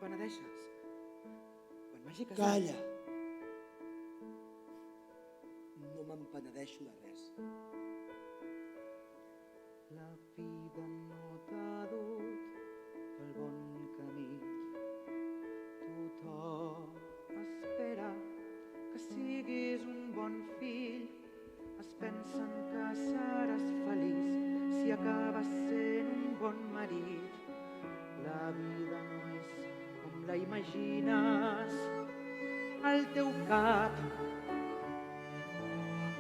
penedeixes? Quan m'hagi casat... Calla. No me'n penedeixo de res. La vida no t'ha dut pel bon camí. Tothom espera que siguis un bon fill. Es pensen que seràs feliç si acabes sent un bon marit. La vida no és com la imagines al teu cap.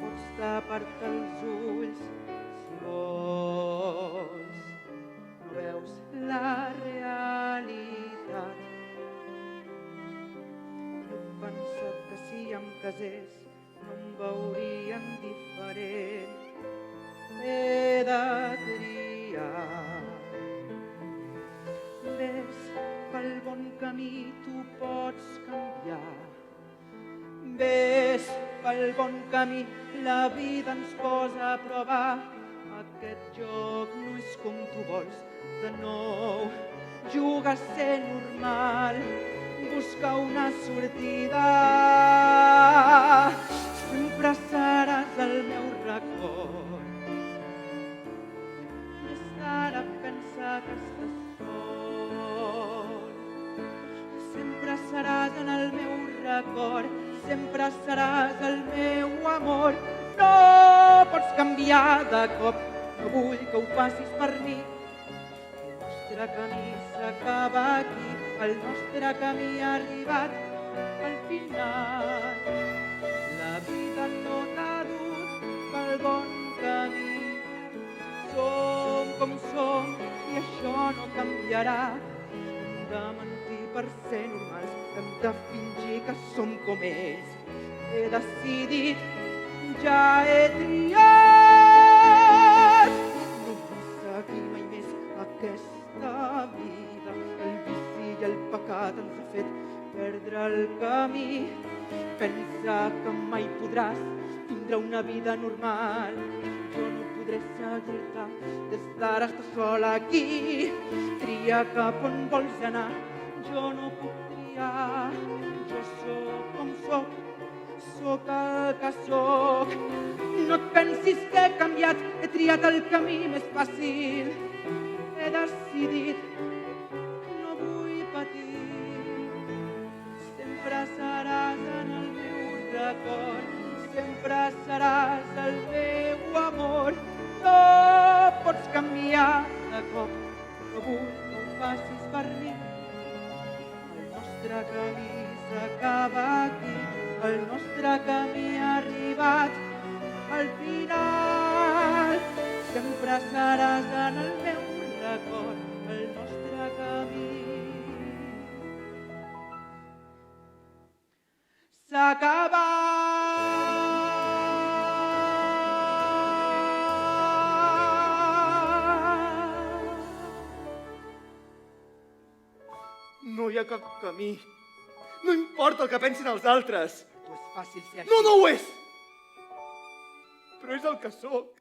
Pots tapar-te els ulls si vols. No veus la realitat. He pensat que si em casés no em veurien diferent. He de triar. Ves pel bon camí, tu pots canviar. Ves pel bon camí, la vida ens posa a prova. Aquest joc no és com tu vols, de nou. Juga a ser normal, busca una sortida. Sempre seràs el meu record. Més ara pensa que estàs sol. Sempre seràs en el meu record, sempre seràs el meu amor. No pots canviar de cop, no vull que ho facis per mi. El nostre camí s'acaba aquí, el nostre camí ha arribat al final. La vida no t'ha dut pel bon camí. Som com som i això no canviarà. Hem de mentir per ser normals, hem de fingir que som com ells. He decidit, ja he triat. No vull seguir mai més aquesta vida. El vici i el pecat ens ha fet perdre el camí. Pensa que mai podràs tindre una vida normal. Jo no podré seguir-te, des d'ara estàs sola aquí. Tria cap on vols anar, jo no puc triar. Jo sóc com sóc el que sóc. No et pensis que he canviat, he triat el camí més fàcil. He decidit, no vull patir. Sempre seràs en el meu record, sempre seràs el meu amor. No pots canviar de cop, no vull que ho facis per mi. El nostre camí s'acaba aquí, el nostre camí ha arribat al final. Sempre seràs en el meu record, el nostre camí s'ha acabat. No hi ha cap camí. No importa el que pensin els altres. Tu és fàcil ser així. No, no ho és! Però és el que sóc.